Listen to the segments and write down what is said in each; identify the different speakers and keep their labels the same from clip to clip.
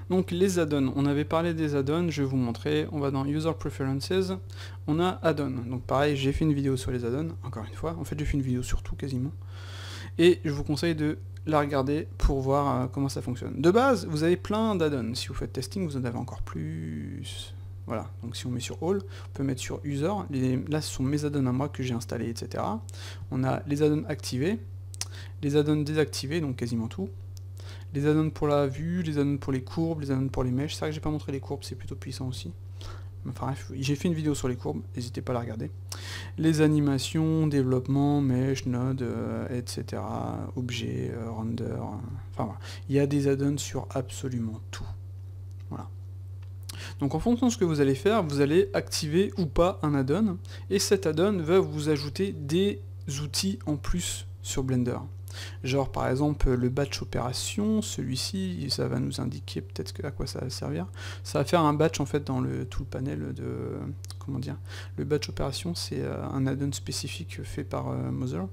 Speaker 1: Donc les add-ons, on avait parlé des add-ons, je vais vous montrer, on va dans User Preferences, on a add-ons. Donc pareil, j'ai fait une vidéo sur les add-ons, encore une fois, en fait j'ai fait une vidéo sur tout quasiment. Et je vous conseille de la regarder pour voir comment ça fonctionne. De base, vous avez plein d'add-ons. Si vous faites testing, vous en avez encore plus. Voilà, donc si on met sur All, on peut mettre sur User. Là, ce sont mes add-ons à moi que j'ai installés, etc. On a les add-ons activés, les add-ons désactivés, donc quasiment tout. Les add-ons pour la vue, les add-ons pour les courbes, les add-ons pour les mèches. C'est vrai que j'ai pas montré les courbes, c'est plutôt puissant aussi. Enfin bref, j'ai fait une vidéo sur les courbes, n'hésitez pas à la regarder. Les animations, développement, mesh, node, etc. Objets, render, enfin voilà. Il y a des add-ons sur absolument tout. Voilà. Donc en fonction de ce que vous allez faire, vous allez activer ou pas un add-on, et cet add-on va vous ajouter des outils en plus sur Blender. Genre par exemple le batch opération, celui-ci, ça va nous indiquer peut-être à quoi ça va servir. Ça va faire un batch en fait dans tout le panel de... Comment dire, le batch opération c'est un add-on spécifique fait par Mother,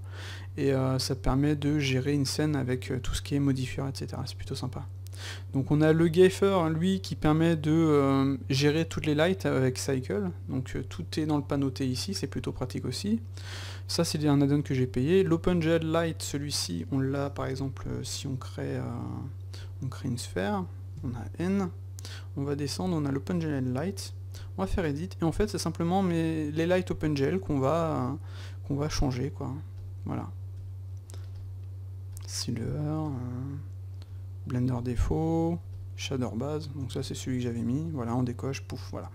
Speaker 1: et ça permet de gérer une scène avec tout ce qui est modifieur, etc. C'est plutôt sympa. Donc on a le Gaffer, lui, qui permet de gérer toutes les lights avec Cycle. Donc tout est dans le panneau T ici, c'est plutôt pratique aussi. Ça c'est un add-on que j'ai payé. L'OpenGL Light, celui-ci, on l'a par exemple si on crée une sphère, on a N, on va descendre, on a l'OpenGL Light, on va faire Edit, et en fait c'est simplement les lights OpenGL qu'on va changer, quoi. Voilà. Silver, Blender défaut, Shader base, donc ça c'est celui que j'avais mis, voilà, on décoche, pouf, voilà.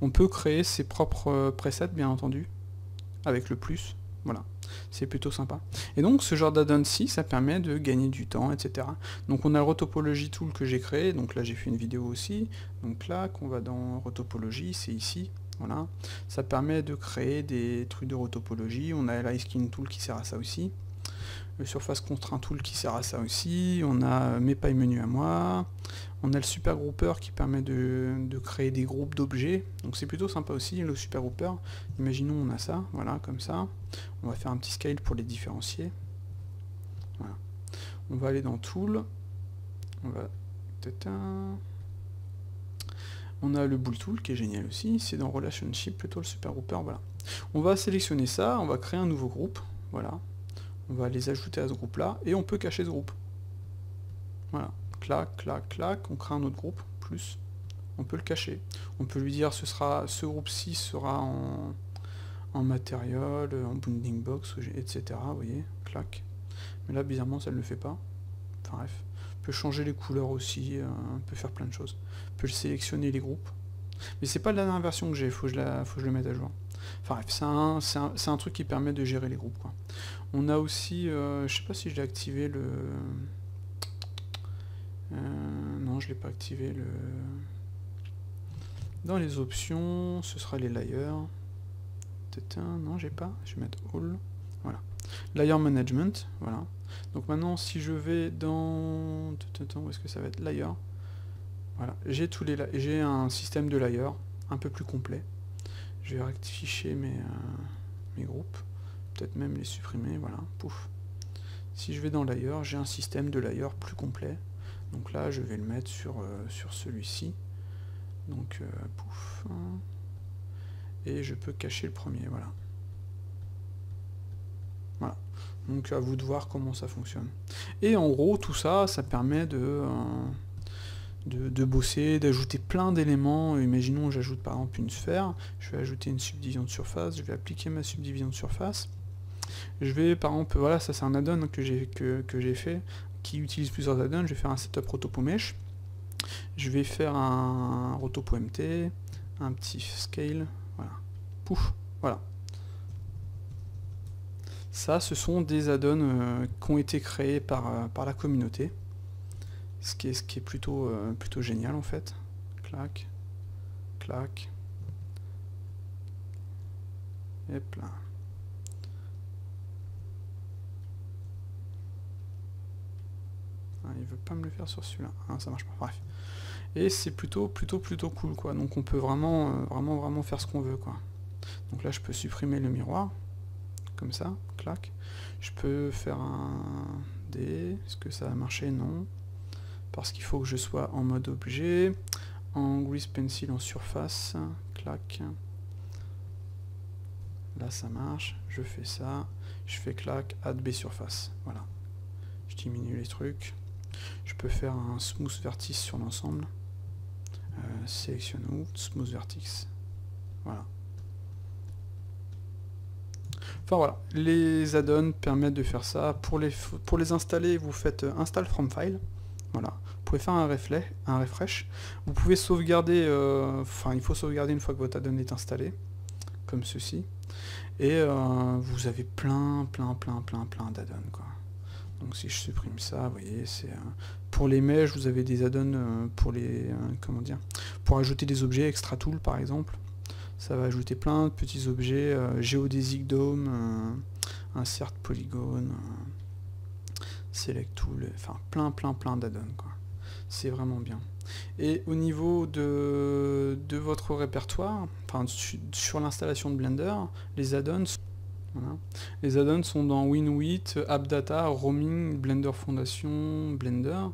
Speaker 1: On peut créer ses propres presets, bien entendu, avec le plus, voilà, c'est plutôt sympa. Et donc ce genre d'add-on-ci, ça permet de gagner du temps, etc. Donc on a le Rotopology Tool que j'ai créé, donc là j'ai fait une vidéo aussi, donc là, qu'on va dans Rotopology, c'est ici, voilà. Ça permet de créer des trucs de rotopologie, on a l'Ice-Skin Tool qui sert à ça aussi. Le Surface Constraint Tool qui sert à ça aussi, on a mes pailles menus à moi, on a le Super Grouper qui permet de créer des groupes d'objets, donc c'est plutôt sympa aussi, le Super Grouper. Imaginons on a ça, voilà, comme ça, on va faire un petit scale pour les différencier, voilà. On va aller dans Tool, on a le Bull Tool qui est génial aussi, c'est dans Relationship plutôt le Super Grouper, voilà. On va sélectionner ça, on va créer un nouveau groupe, voilà. On va les ajouter à ce groupe-là, et on peut cacher ce groupe. Voilà, clac, clac, clac, on crée un autre groupe, plus, on peut le cacher. On peut lui dire, ce groupe-ci sera en matériel, en bounding box, etc. Vous voyez, clac. Mais là, bizarrement, ça ne le fait pas. Enfin bref, on peut changer les couleurs aussi, on peut faire plein de choses. On peut sélectionner les groupes. Mais c'est pas la dernière version que j'ai, faut que je le mette à jour. Enfin bref, c'est un truc qui permet de gérer les groupes, quoi. On a aussi, je sais pas si je l'ai activé le... non, je l'ai pas activé le... Dans les options, ce sera les layers. Non, j'ai pas, je vais mettre All. Voilà. Layer Management, voilà. Donc maintenant, si je vais dans... Où est-ce que ça va être? Layer. Voilà, j'ai un système de layers un peu plus complet. Je vais rectifier mes groupes, peut-être même les supprimer, voilà, pouf. Si je vais dans layer, j'ai un système de layer plus complet. Donc là, je vais le mettre sur celui-ci. Donc, pouf. Et je peux cacher le premier, voilà. Voilà. Donc à vous de voir comment ça fonctionne. Et en gros, tout ça, ça permet de bosser, d'ajouter plein d'éléments. Imaginons j'ajoute par exemple une sphère, je vais ajouter une subdivision de surface, je vais appliquer ma subdivision de surface. Je vais par exemple, voilà, ça c'est un add-on que j'ai fait, qui utilise plusieurs add-ons. Je vais faire un setup Rotopo Mesh, je vais faire un Rotopo MT, un petit scale, voilà, pouf, voilà. Ça, ce sont des add-ons qui ont été créés par la communauté. Ce qui est plutôt génial en fait. Clac, clac. Et là. Ah, il veut pas me le faire sur celui-là. Ah, ça marche pas. Bref. Et c'est plutôt cool, quoi. Donc on peut vraiment faire ce qu'on veut, quoi. Donc là, je peux supprimer le miroir. Comme ça, clac. Je peux faire un D. Est-ce que ça va marcher? Non. parce qu'il faut que je sois en mode objet, en grease pencil en surface, clac. Là ça marche, je fais ça, je fais clac, add B surface, voilà. Je diminue les trucs. Je peux faire un smooth vertex sur l'ensemble. Sélectionne où, smooth vertex. Voilà. Enfin voilà, les add-ons permettent de faire ça. Pour les installer, vous faites install from file. Voilà. Vous pouvez faire un refresh. Vous pouvez sauvegarder, enfin il faut sauvegarder une fois que votre add-on est installé, comme ceci. Et vous avez plein d'add-ons quoi. Donc si je supprime ça, vous voyez, c'est pour les mèches, vous avez des add-ons pour les comment dire, pour ajouter des objets extra tool par exemple. Ça va ajouter plein de petits objets, Geodesic Dome, Insert Polygone, Select Tool, enfin plein d'add-ons quoi. C'est vraiment bien. Et au niveau de votre répertoire, enfin sur l'installation de Blender, les add-ons, voilà. Les add-ons sont dans WinWidth, AppData, Roaming, Blender Foundation, Blender.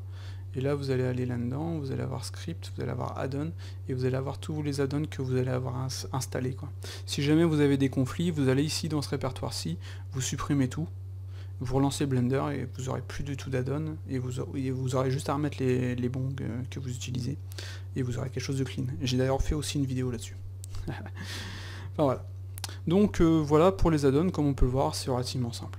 Speaker 1: Et là vous allez aller là-dedans, vous allez avoir Script, vous allez avoir Add-on, et vous allez avoir tous les add-ons que vous allez avoir installés quoi. Si jamais vous avez des conflits, vous allez ici dans ce répertoire-ci, vous supprimez tout, vous relancez Blender et vous n'aurez plus du tout d'add-on, et vous aurez juste à remettre les bons que vous utilisez, et vous aurez quelque chose de clean. J'ai d'ailleurs fait aussi une vidéo là-dessus. Enfin voilà. Donc voilà pour les add-ons, comme on peut le voir, c'est relativement simple.